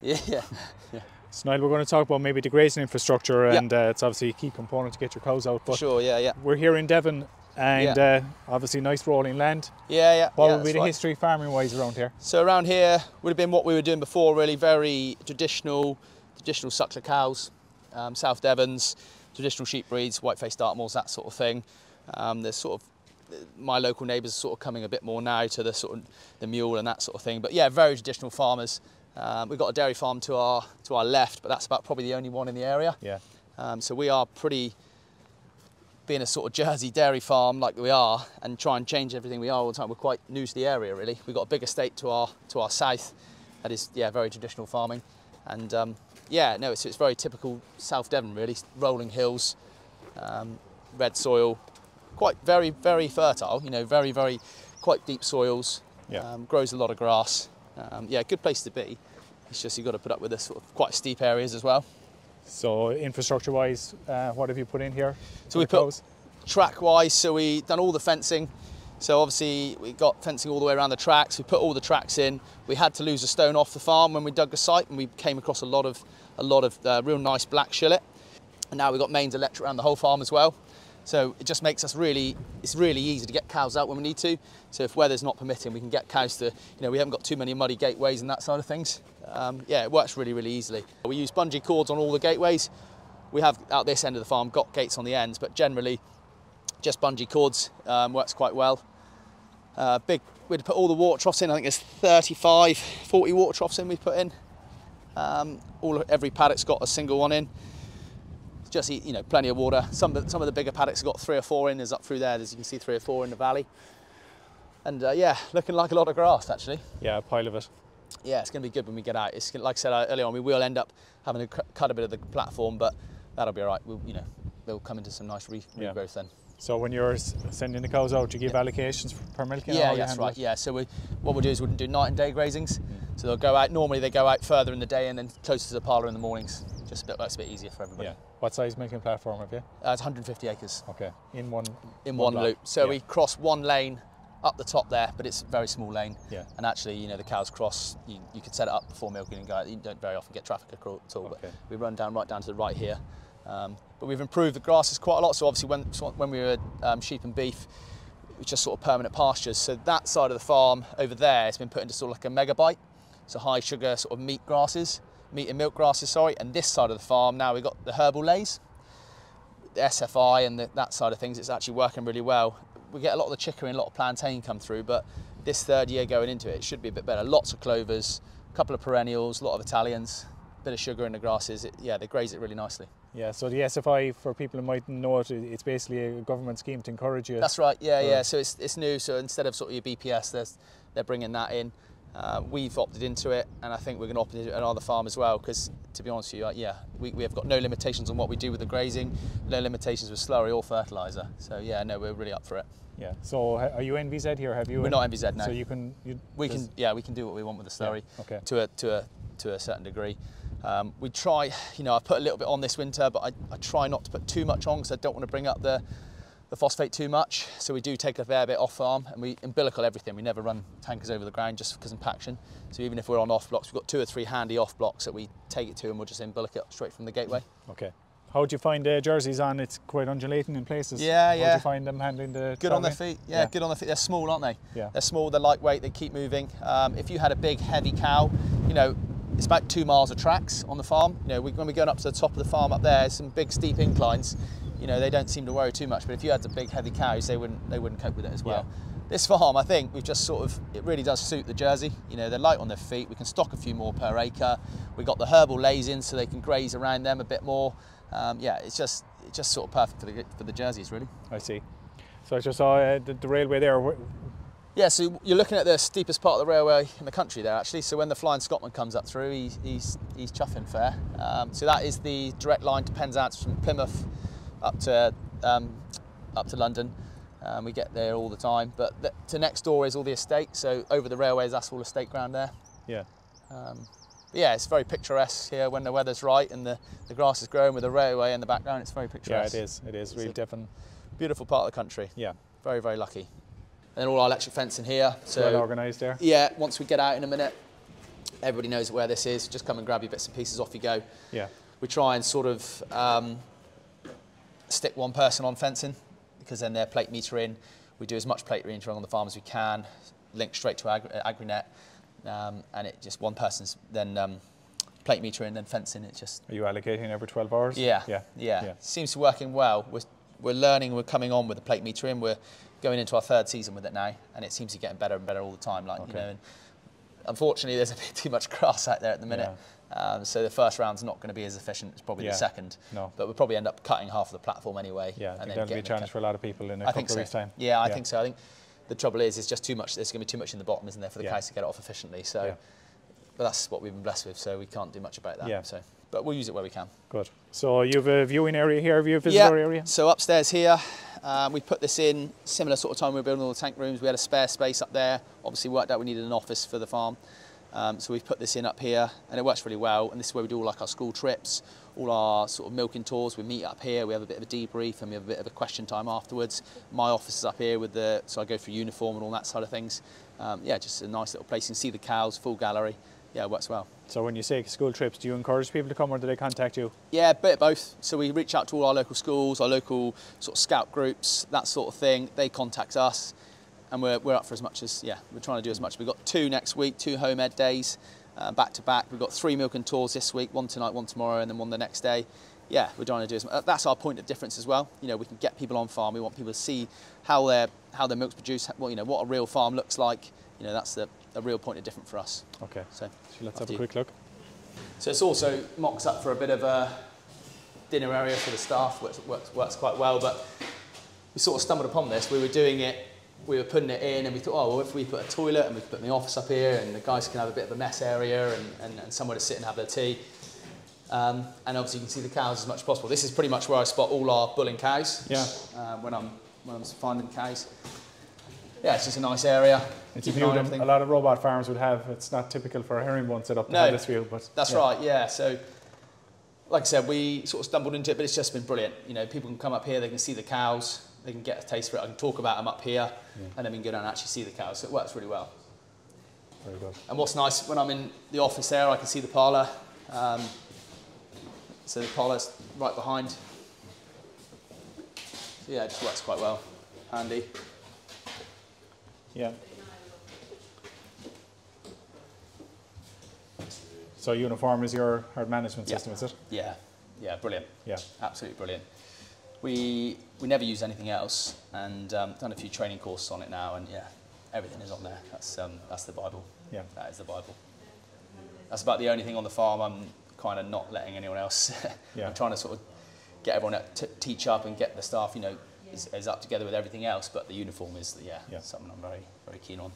Yeah, yeah. So Niall, we're going to talk about maybe the grazing infrastructure, and it's obviously a key component to get your cows out. But sure, yeah. We're here in Devon, and obviously nice rolling land. Yeah. What would be the history farming-wise around here? So around here would have been what we were doing before, really very traditional suckler cows, South Devons, traditional sheep breeds, white-faced Dartmoors, that sort of thing. There's sort of my local neighbours are sort of coming a bit more now to the sort of the mule and that sort of thing. But yeah, very traditional farmers. We've got a dairy farm to our left, but that's about probably the only one in the area. Yeah. So we are being a sort of Jersey dairy farm like we are, and try and change everything we are all the time. We're quite new to the area, really. We've got a big estate to our south that is very traditional farming, and it's very typical South Devon, really. Rolling hills, red soil, quite very fertile. Very quite deep soils. Yeah. Grows a lot of grass. Good place to be. It's just you've got to put up with the sort of quite steep areas as well. So infrastructure-wise, what have you put in here? So we put track-wise, so we done all the fencing. So obviously we got fencing all the way around the tracks. We put all the tracks in. We had to lose a stone off the farm when we dug the site, and we came across a lot of real nice black shillet. And now we've got mains electric around the whole farm as well. So it just makes us it's really easy to get cows out when we need to. So if weather's not permitting, we can get cows to, we haven't got too many muddy gateways and that side of things. It works really, really easily. We use bungee cords on all the gateways. We have, out this end of the farm, got gates on the ends, but generally just bungee cords works quite well. We'd put all the water troughs in. I think there's 35, 40 water troughs in we put in. Every paddock's got a single one in. Just plenty of water. Some of the bigger paddocks have got 3 or 4 in. There's up through there. As you can see, 3 or 4 in the valley. And looking like a lot of grass actually. Yeah, a pile of it. Yeah, it's going to be good when we get out. It's like I said earlier on, we will end up having to cut a bit of the platform, but that'll be all right. They'll come into some nice regrowth then. So when you're sending the cows out, you give allocations per milking? Yeah, that's right. Yeah. So what we'll do is we'll do night and day grazings. So they'll go out. Normally they go out further in the day and then closer to the parlour in the mornings. Just works a bit easier for everybody. Yeah. What size milking platform have you? It's 150 acres. Okay. In one loop. So we cross one lane up the top there, but it's a very small lane. Yeah. And actually, the cows cross. You could set it up before milking and go out. You don't very often get traffic at all. Okay. But we run right down to the right here. But we've improved the grasses quite a lot. So obviously, when we were sheep and beef, it was just sort of permanent pastures. So that side of the farm over there has been put into sort of like a megabyte. So high sugar sort of meat and milk grasses, sorry. And this side of the farm, now we've got the herbal lays, the SFI and that side of things. It's actually working really well. We get a lot of the chicory and a lot of plantain come through, but this third year going into it should be a bit better. Lots of clovers, a couple of perennials, a lot of Italians, a bit of sugar in the grasses. They graze it really nicely. Yeah, so the SFI, for people who mightn't know it, it's basically a government scheme to encourage you. That's right, yeah. So it's new, so instead of sort of your BPS, they're bringing that in. We've opted into it, and I think we're going to opt into it at another farm as well, because to be honest with you, we have got no limitations on what we do with the grazing, no limitations with slurry or fertiliser. So we're really up for it. Yeah. So are you NVZ here? Have you? We're not NVZ, no. So we can do what we want with the slurry. Yeah, okay. To a certain degree. We try, I put a little bit on this winter, but I try not to put too much on because I don't want to bring up the phosphate too much. So we do take a fair bit off farm, and we umbilical everything. We never run tankers over the ground just because of compaction. So even if we're on off blocks, we've got 2 or 3 handy off blocks that we take it to, and we'll just umbilical it straight from the gateway. Okay. How do you find Jerseys on? It's quite undulating in places. Yeah. How do you find them handling the Good on their feet. Yeah, good on their feet. They're small, aren't they? Yeah. They're small, they're lightweight, they keep moving. If you had a big, heavy cow, it's about 2 miles of tracks on the farm. When we're going up to the top of the farm up there, some big steep inclines. They don't seem to worry too much. But if you had the big, heavy cows, they wouldn't cope with it as well. Yeah. This farm, I think, we've just it really does suit the Jersey. They're light on their feet. We can stock a few more per acre. We've got the herbal lays in, so they can graze around them a bit more. It's just sort of perfect for the Jerseys, really. I see. So I just saw the railway there. Yeah, so you're looking at the steepest part of the railway in the country there, actually. So when the Flying Scotsman comes up through, he's chuffing fair. So that is the direct line to Penzance from Plymouth up to London. We get there all the time. But to next door is all the estate. So over the railways, that's all estate ground there. Yeah. It's very picturesque here when the weather's right and the grass is growing with the railway in the background. It's very picturesque. Yeah, it is. Really Devon. Beautiful part of the country. Yeah. Very, very lucky. And then all our electric fencing here. So well organised there. Yeah, once we get out in a minute, Everybody knows where this is. Just come and grab your bits and pieces, off you go. Yeah. We try and sort of stick one person on fencing, because then they're plate metering. We do as much plate metering on the farm as we can, link straight to AgriNet, and it just one person's then plate metering, then fencing. It's just. Are you allocating every 12 hours? Yeah. Seems to be working well. We're learning. We're coming on with the plate metering. We're going into our 3rd season with it now, and it seems to be getting better and better all the time. Like, you know, and unfortunately, there's a bit too much grass out there at the minute. So the first round's not going to be as efficient as probably the second. No. But we'll probably end up cutting half of the platform anyway. Yeah, I think that'll be a challenge for a lot of people in a couple of weeks' time. Yeah, I think so. I think the trouble is just too much. There's going to be too much in the bottom, isn't there, for the cows to get it off efficiently. So, but that's what we've been blessed with. So we can't do much about that. Yeah. So, but we'll use it where we can. Good. So you have a viewing area here. Have you a visitor area? So upstairs here, we put this in similar sort of time we were building all the tank rooms. We had a spare space up there. Obviously worked out we needed an office for the farm. So we've put this in up here, and it works really well. And this is where we do all like our school trips, all our sort of milking tours. We meet up here. We have a bit of a debrief, and we have a bit of a question time afterwards. My office is up here with so I go through uniform and all that side of things. Yeah, just a nice little place. You can see the cows, full gallery. Yeah, it works well. So when you say school trips, do you encourage people to come, or do they contact you? Yeah, a bit of both. So we reach out to all our local schools, our local sort of scout groups, that sort of thing. They contact us. And we're up for as much as, we're trying to do as much. We've got 2 next week, 2 home ed days, back to back. We've got 3 milking tours this week, 1 tonight, 1 tomorrow, and then 1 the next day. Yeah, we're trying to do as much. That's our point of difference as well. You know, we can get people on farm. We want people to see how their milk's produced, what a real farm looks like. You know, that's a real point of difference for us. Okay, so let's have a quick look. So it's also mocks up for a bit of a dinner area for the staff, which works quite well. But we sort of stumbled upon this. We were doing it. We were putting it in, and we thought, oh, well, if we put a toilet and we put the office up here, and the guys can have a bit of a mess area and somewhere to sit and have their tea. And obviously you can see the cows as much as possible. This is pretty much where I spot all our bulling cows. Yeah. When I'm finding cows. Yeah, it's just a nice area. It's a view that a lot of robot farms would have. It's not typical for a herringbone set up to have this view, but that's right. Yeah. So, like I said, we sort of stumbled into it, but it's just been brilliant. You know, people can come up here, they can see the cows. They can get a taste for it. I can talk about them up here, and then we can go down and actually see the cows. So it works really well. Very good. And what's nice, when I'm in the office there, I can see the parlour. So the parlour's right behind. So yeah, it just works quite well. Handy. Yeah. So uniform is your herd management system, is it? Yeah. Yeah, brilliant. Yeah. Absolutely brilliant. We never use anything else, and done a few training courses on it now, and yeah, everything is on there. That's the Bible. Yeah. That is the Bible. That's about the only thing on the farm I'm kind of not letting anyone else. I'm trying to sort of get everyone to teach up and get the staff, you know, is up together with everything else, but the uniform is something I'm very, very keen on.